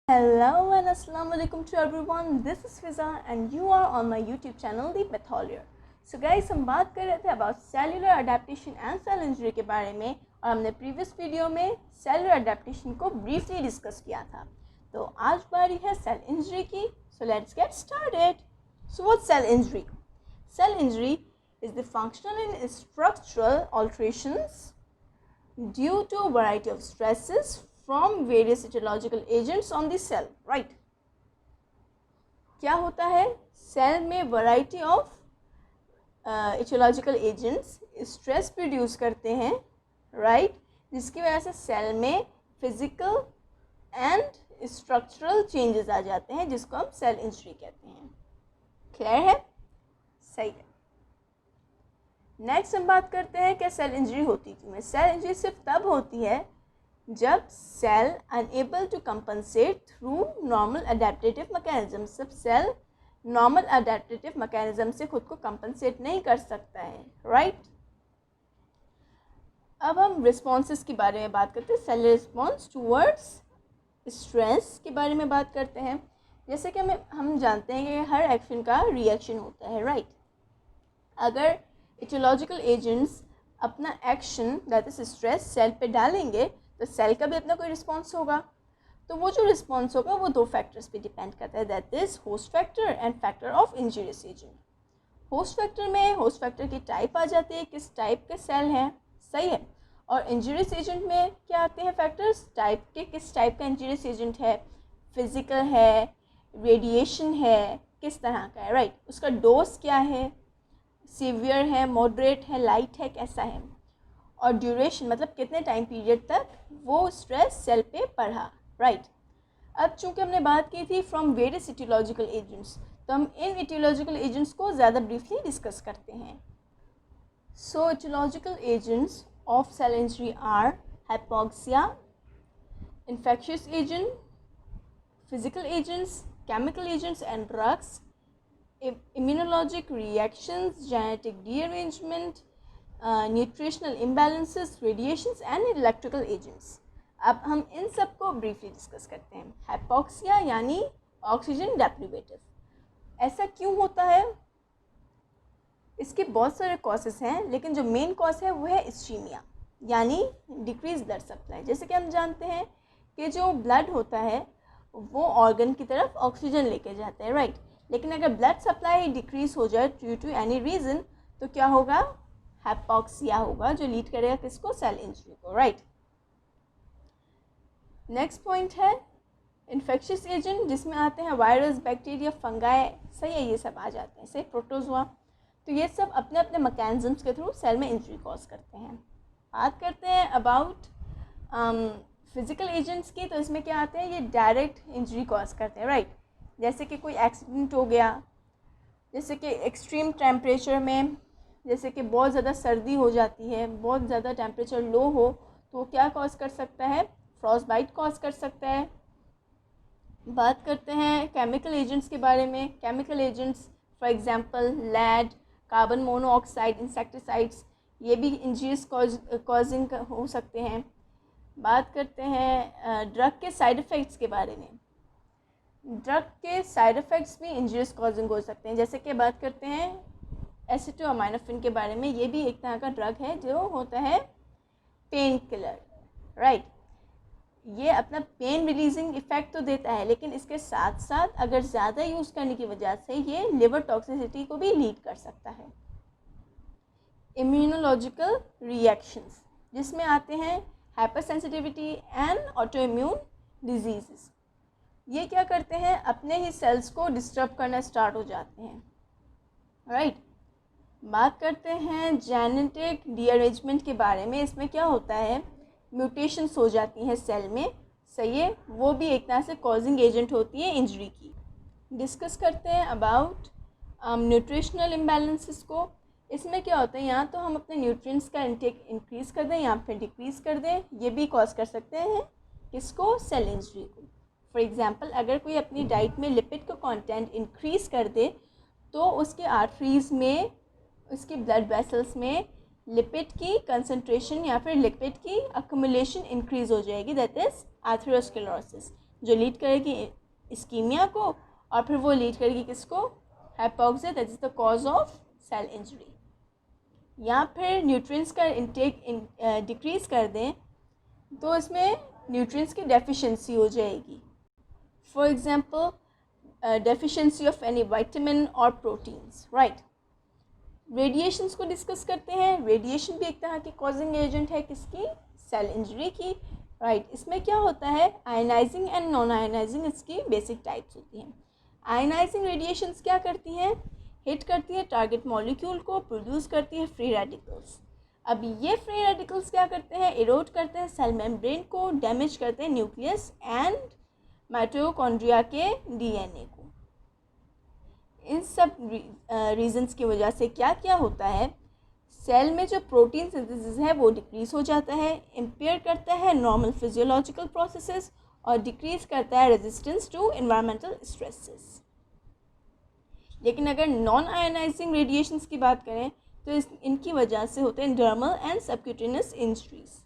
Hello and assalamu alaikum to everyone. This is Fiza and you are on my YouTube channel The Pathologer. So guys, हम बात कर रहे थे about cellular adaptation and cell injury के बारे में और हमने previous वीडियो में cellular adaptation को briefly डिस्कस किया था. तो आज बारी है cell injury की. So let's get started. So what's cell injury? Cell injury is the functional and structural alterations due to a variety of stresses from various etiological agents on the cell, right? क्या होता है? Cell में variety of etiological agents stress produce करते हैं, right? जिसकी वजह से cell में फिजिकल एंड स्ट्रक्चरल चेंजेस आ जाते हैं, जिसको हम सेल इंजरी कहते हैं. क्लियर है? सही है. नेक्स्ट हम बात करते हैं क्या सेल इंजरी होती क्यों है. सेल इंजरी सिर्फ तब होती है जब cell unable to compensate through normal adaptive mechanism. सब सेल नॉर्मल अडेप्टेटिव मैकेनिज्म से खुद को कंपनसेट नहीं कर सकता है, राइट? अब हम रिस्पॉन्सेस के बारे में बात करते हैं. सेल रिस्पॉन्स टूवर्ड्स स्ट्रेस के बारे में बात करते हैं. जैसे कि हम जानते हैं कि हर एक्शन का रिएक्शन होता है, राइट? अगर इटियोलॉजिकल एजेंट्स अपना action that is stress cell पे डालेंगे तो सेल का भी अपना कोई रिस्पॉन्स होगा. तो वो जो रिस्पॉन्स होगा वो दो फैक्टर्स पे डिपेंड करता है, that is host factor and factor of injurious agent. Host factor में होस्ट फैक्टर की टाइप आ जाती है, किस टाइप के सेल हैं, सही है. और इंजूरियस एजेंट में क्या आते हैं फैक्टर्स, टाइप के, किस टाइप का इंजूरियस एजेंट है, फिजिकल है, रेडिएशन है, किस तरह का है, राइट? उसका डोज क्या है, सीवियर है, मॉडरेट है, लाइट है, कैसा है. और ड्यूरेशन मतलब कितने टाइम पीरियड तक वो स्ट्रेस सेल पे पड़ा, राइट? अब चूंकि हमने बात की थी फ्रॉम वेरियस इटियोलॉजिकल एजेंट्स, तो हम इन इटियोलॉजिकल एजेंट्स को ज़्यादा ब्रीफली डिस्कस करते हैं. So etiological agents of cell injury are hypoxia, infectious agent, physical agents, chemical agents and drugs, immunologic reactions, genetic rearrangement, nutritional imbalances, radiations and electrical agents. अब हम इन सब को ब्रीफली डिस्कस करते हैं. हाइपोक्सिया यानी oxygen डेप्रिवेटिव. ऐसा क्यों होता है? इसके बहुत सारे कॉजेस हैं, लेकिन जो मेन कॉज है वो है इस्कीमिया यानी डिक्रीज ब्लड सप्लाई. जैसे कि हम जानते हैं कि जो ब्लड होता है वो ऑर्गन की तरफ ऑक्सीजन लेके जाता है, राइट? लेकिन अगर ब्लड सप्लाई डिक्रीज हो जाए ड्यू टू एनी रीज़न तो क्या होगा? हाइपोक्सिया होगा, जो लीड करेगा किसको? सेल इंजरी को, राइट? नेक्स्ट पॉइंट है इन्फेक्शियस एजेंट, जिसमें आते हैं वायरस, बैक्टीरिया, फंगाई, सही है, ये सब आ जाते हैं, सही, प्रोटोजोआ. तो ये सब अपने अपने मैकेनिज्म्स के थ्रू सेल में इंजरी कॉज करते हैं. बात करते हैं अबाउट फिजिकल एजेंट्स की, तो इसमें क्या आते हैं? ये डायरेक्ट इंजरी कॉज करते हैं, राइट? जैसे कि कोई एक्सीडेंट हो गया, जैसे कि एक्सट्रीम टेम्परेचर में, जैसे कि बहुत ज़्यादा सर्दी हो जाती है, बहुत ज़्यादा टेम्परेचर लो हो तो क्या कॉज कर सकता है? फ्रॉस्ट बाइट कॉज कर सकता है. बात करते हैं केमिकल एजेंट्स के बारे में. Chemical agents for example lead, carbon monoxide, insecticides, ये भी इंजरीज कॉजिंग हो सकते हैं. बात करते हैं ड्रग के साइड इफ़ेक्ट्स के बारे में. ड्रग के साइड इफ़ेक्ट्स भी इंजरीज कॉजिंग हो सकते हैं. जैसे कि बात करते हैं एसिटामिनोफेन के बारे में. ये भी एक तरह का ड्रग है जो होता है पेन किलर, राइट? ये अपना पेन रिलीजिंग इफ़ेक्ट तो देता है, लेकिन इसके साथ साथ अगर ज़्यादा यूज़ करने की वजह से ये लिवर टॉक्सिसिटी को भी लीड कर सकता है. इम्यूनोलॉजिकल रिएक्शंस, जिसमें आते हैं hyper sensitivity and auto immune disease. ये क्या करते हैं? अपने ही सेल्स को डिस्टर्ब करना स्टार्ट हो जाते हैं, राइट? बात करते हैं जेनेटिक रीअरेंजमेंट के बारे में. इसमें क्या होता है? म्यूटेशंस हो जाती हैं सेल में, सही है, वो भी एक तरह से कॉजिंग एजेंट होती है इंजरी की. डिस्कस करते हैं अबाउट न्यूट्रिशनल इम्बैलेंसेस को. इसमें क्या होता है? यहाँ तो हम अपने न्यूट्रिएंट्स का इंटेक इंक्रीज़ कर दें या फिर डिक्रीज़ कर दें, ये भी कॉज कर सकते हैं किसको? सेल इंजरी को. फॉर एग्ज़ाम्पल अगर कोई अपनी डाइट में लिपिड का कंटेंट इंक्रीज़ कर दे तो उसके आर्टरीज़ में, उसके ब्लड वेसल्स में लिपिड की कंसंट्रेशन या फिर लिपिड की अक्यूमुलेशन इंक्रीज़ हो जाएगी, दैट इज़ एथेरोस्क्लेरोसिस. जो लीड करेगी इस्कीमिया को, और फिर वो लीड करेगी किसको, hypoxia, that is the cause of cell injury. या फिर न्यूट्रिएंट्स का इंटेक डिक्रीज़ कर दें तो इसमें न्यूट्रिएंट्स की डेफिशिएंसी हो जाएगी। For example deficiency of any vitamin और प्रोटीन्स, राइट। रेडिएशंस को डिस्कस करते हैं। रेडिएशन भी एक तरह की कॉजिंग एजेंट है किसकी, सेल इंजरी की, राइट। इसमें क्या होता है, आयनाइजिंग एंड नॉन आयनाइजिंग इसकी बेसिक टाइप्स होती हैं। आयनाइजिंग रेडिएशंस क्या करती हैं, हिट करती है टारगेट मॉलिक्यूल को, प्रोड्यूस करती है फ्री रेडिकल्स। अब ये फ्री रेडिकल्स क्या करते हैं, इरोड करते हैं सेल मेम्ब्रेन को, डैमेज करते हैं न्यूक्लियस एंड माइटोकॉन्ड्रिया के डीएनए को। इन सब रीजंस की वजह से क्या क्या होता है, सेल में जो प्रोटीन सिंथेसिस है वो डिक्रीज हो जाता है, इम्पेयर करता है नॉर्मल फिजियोलॉजिकल प्रोसेसेस और डिक्रीज करता है रेजिस्टेंस टू एनवायरमेंटल स्ट्रेसेस। लेकिन अगर नॉन आयनाइजिंग रेडिएशंस की बात करें तो इनकी वजह से होते हैं डर्मल एंड सबक्यूटेनियस इंजरीज।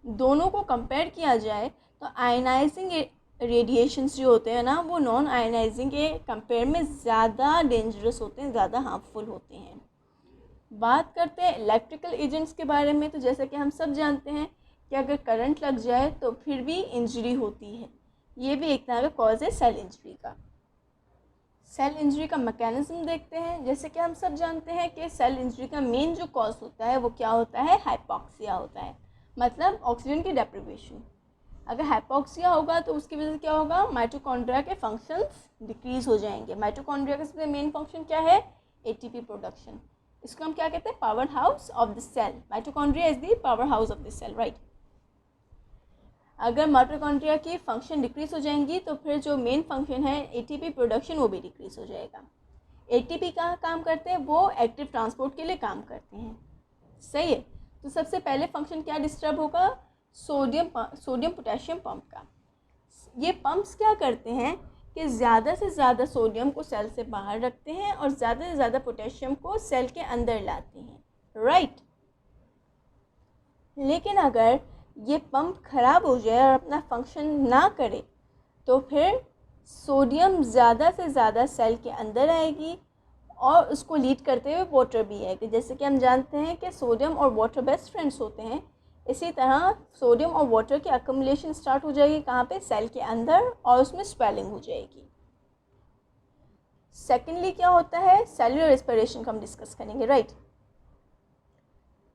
दोनों को कंपेयर किया जाए तो आयनाइजिंग रेडिएशंस जो होते हैं ना वो नॉन आयनाइजिंग के कंपेयर में ज़्यादा डेंजरस होते हैं, ज़्यादा हार्मफुल होते हैं। बात करते हैं इलेक्ट्रिकल एजेंट्स के बारे में, तो जैसा कि हम सब जानते हैं कि अगर करंट लग जाए तो फिर भी इंजरी होती है। ये भी एक तरह का कॉज है सेल इंजरी का। सेल इंजरी का मैकेनिज्म देखते हैं। जैसे कि हम सब जानते हैं कि सेल इंजरी का मेन जो कॉज होता है वो क्या होता है, हाइपोक्सिया होता है, मतलब ऑक्सीजन की डेप्रिवेशन। अगर हाइपोक्सिया होगा तो उसकी वजह से क्या होगा, माइटोकॉन्ड्रिया के फंक्शंस डिक्रीज हो जाएंगे। माइटोकॉन्ड्रिया का सबसे मेन फंक्शन क्या है, एटीपी प्रोडक्शन। इसको हम क्या कहते हैं, power house of the cell. Mitochondria is the power house of the cell, right. अगर माइटोकॉन्ड्रिया की फंक्शन डिक्रीज हो जाएंगी तो फिर जो मेन फंक्शन है एटीपी प्रोडक्शन वो भी डिक्रीज हो जाएगा। एटीपी कहाँ काम करते हैं, वो एक्टिव ट्रांसपोर्ट के लिए काम करते हैं, सही है। तो सबसे पहले फंक्शन क्या डिस्टर्ब होगा, सोडियम पोटेशियम पंप का। ये पंप्स क्या करते हैं कि ज़्यादा से ज़्यादा सोडियम को सेल से बाहर रखते हैं और ज़्यादा से ज़्यादा पोटेशियम को सेल के अंदर लाते हैं, राइट। लेकिन अगर ये पंप ख़राब हो जाए और अपना फंक्शन ना करे तो फिर सोडियम ज़्यादा से ज़्यादा सेल के अंदर आएगी और उसको लीड करते हुए वाटर भी आएगी। जैसे कि हम जानते हैं कि सोडियम और वाटर बेस्ट फ्रेंड्स होते हैं, इसी तरह सोडियम और वाटर की अक्यूमुलेशन स्टार्ट हो जाएगी कहाँ पे, सेल के अंदर, और उसमें स्वेलिंग हो जाएगी। सेकेंडली क्या होता है, सेलुलर रेस्पिरेशन का हम डिस्कस करेंगे, राइट।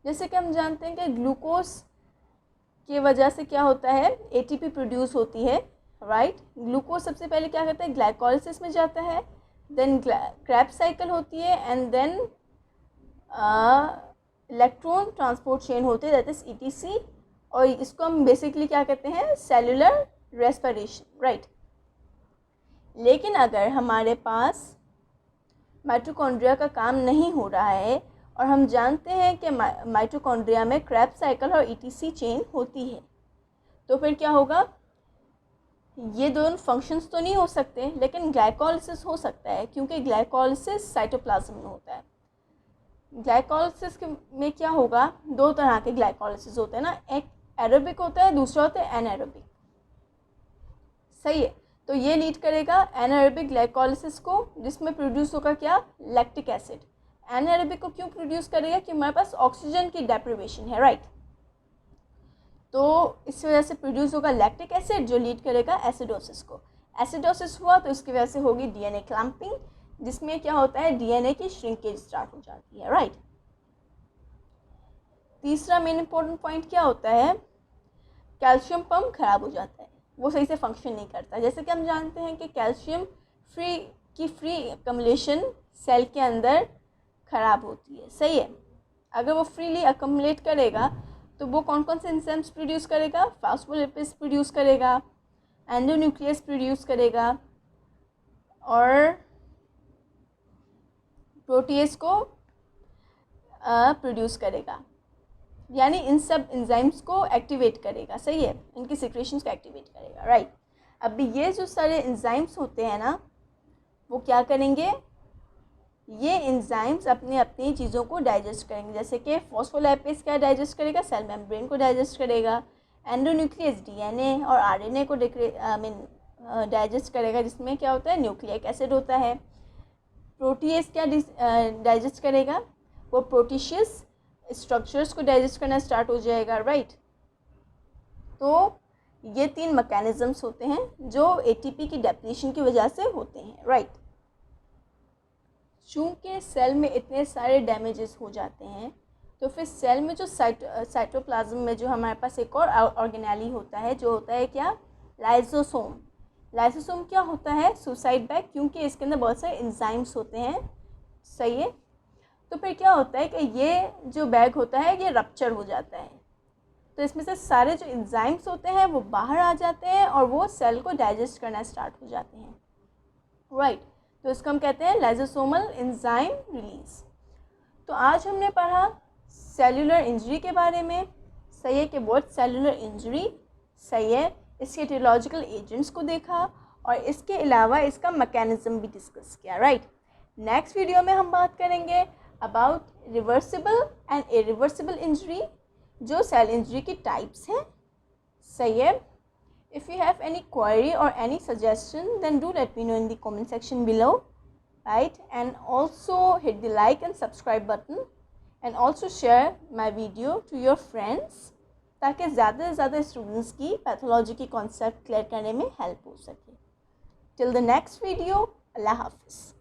जैसे कि हम जानते हैं कि ग्लूकोज की वजह से क्या होता है, एटीपी प्रोड्यूस होती है, राइट। ग्लूकोज सबसे पहले क्या करता है, ग्लाइकोलिसिस में जाता है, देन क्रेब्स साइकिल होती है, and then electron transport chain होती है, दैट इज ईटीसी, और इसको हम बेसिकली क्या कहते हैं, सेलुलर रेस्पिरेशन, राइट। लेकिन अगर हमारे पास माइटोकॉन्ड्रिया का काम नहीं हो रहा है और हम जानते हैं कि माइटोकॉन्ड्रिया में क्रेब्स साइकिल और ईटीसी चेन होती है, तो फिर क्या होगा, ये दोनों फंक्शंस तो नहीं हो सकते लेकिन ग्लाइकोलिसिस हो सकता है, क्योंकि ग्लाइकोलिसिस साइटोप्लाज्म में होता है। ग्लाइकोलिसिस में क्या होगा, दो तरह के ग्लाइकोलिसिस होते हैं ना, एक एरोबिक होता है, दूसरा होता है एनाएरोबिक, सही है। तो ये लीड करेगा एनाएरोबिक ग्लाइकोलिसिस को, जिसमें प्रोड्यूस होगा क्या, लैक्टिक एसिड। एनाएरोबिक को क्यों प्रोड्यूस करेगा, कि हमारे पास ऑक्सीजन की डेप्रिवेशन है, राइट। तो इस वजह से प्रोड्यूस होगा लैक्टिक एसिड जो लीड करेगा एसिडोसिस को। एसिडोसिस हुआ तो इसकी वजह से होगी डीएनए क्लैंपिंग, जिसमें क्या होता है, डीएनए की श्रिंकेज स्टार्ट हो जाती है, राइट। तीसरा मेन इंपॉर्टेंट पॉइंट क्या होता है, कैल्शियम पंप खराब हो जाता है, वो सही से फंक्शन नहीं करता। जैसे कि हम जानते हैं कि कैल्शियम फ्री अकमुलेशन सेल के अंदर खराब होती है, सही है। अगर वो फ्रीली अकमुलेट करेगा तो वो कौन कौन से एंजाइम्स प्रोड्यूस करेगा, फॉस्फोलिपिड्स प्रोड्यूस करेगा, एंडोन्यूक्लियस प्रोड्यूस करेगा, और प्रोटीएज को प्रोड्यूस करेगा, यानी इन सब एंजाइम्स को एक्टिवेट करेगा, सही है, इनकी सिक्रेशंस को एक्टिवेट करेगा, राइट। अब ये जो सारे एंजाइम्स होते हैं ना, वो क्या करेंगे, ये एंजाइम्स अपनी चीज़ों को डाइजेस्ट करेंगे। जैसे कि फॉस्फोलिपिड्स क्या डाइजेस्ट करेगा, सेल मेम्ब्रेन को डाइजेस्ट करेगा, एंडोन्यूक्लियस डीएनए और आरएनए को डाइजेस्ट करेगा, जिसमें क्या होता है, न्यूक्लिक एसिड होता है। प्रोटीएस क्या डाइजेस्ट करेगा, वो प्रोटीशियस स्ट्रक्चर्स को डाइजेस्ट करना स्टार्ट हो जाएगा, राइट। तो ये 3 मैकेनिज़म्स होते हैं जो एटीपी की डेप्लीशन की वजह से होते हैं, राइट। चूँकि सेल में इतने सारे डैमेजेस हो जाते हैं, तो फिर सेल में जो साइटोप्लाज्म में जो हमारे पास एक और ऑर्गेनेली होता है, जो होता है क्या, लाइसोसोम। लाइसोसोम क्या होता है, सुसाइड बैग, क्योंकि इसके अंदर बहुत सारे एंजाइम्स होते हैं, सही है। तो फिर क्या होता है कि ये जो बैग होता है ये रप्चर हो जाता है, तो इसमें से सारे जो एंजाइम्स होते हैं वो बाहर आ जाते हैं और वो सेल को डाइजेस्ट करना स्टार्ट हो जाते हैं, राइट। तो इसको हम कहते हैं लाइसोसोमल एंजाइम रिलीज। तो आज हमने पढ़ा सेल्यूलर इंजरी के बारे में, सही है, कि व्हाट सेल्यूलर इंजरी, सही है, इसके एटियोलॉजिकल एजेंट्स को देखा और इसके अलावा इसका मैकेनिज्म भी डिस्कस किया, राइट। नेक्स्ट वीडियो में हम बात करेंगे about reversible and irreversible injury, जो सेल इंजरी की टाइप्स हैं, सही है। If you have any query और any suggestion then do let me know in the comment section below, right. And also hit the like and subscribe button and also share my video to your friends, ताकि ज़्यादा से ज़्यादा students की pathology की concept clear करने में help हो सके। टिल द नेक्स्ट वीडियो, अल्लाह हाफिज़।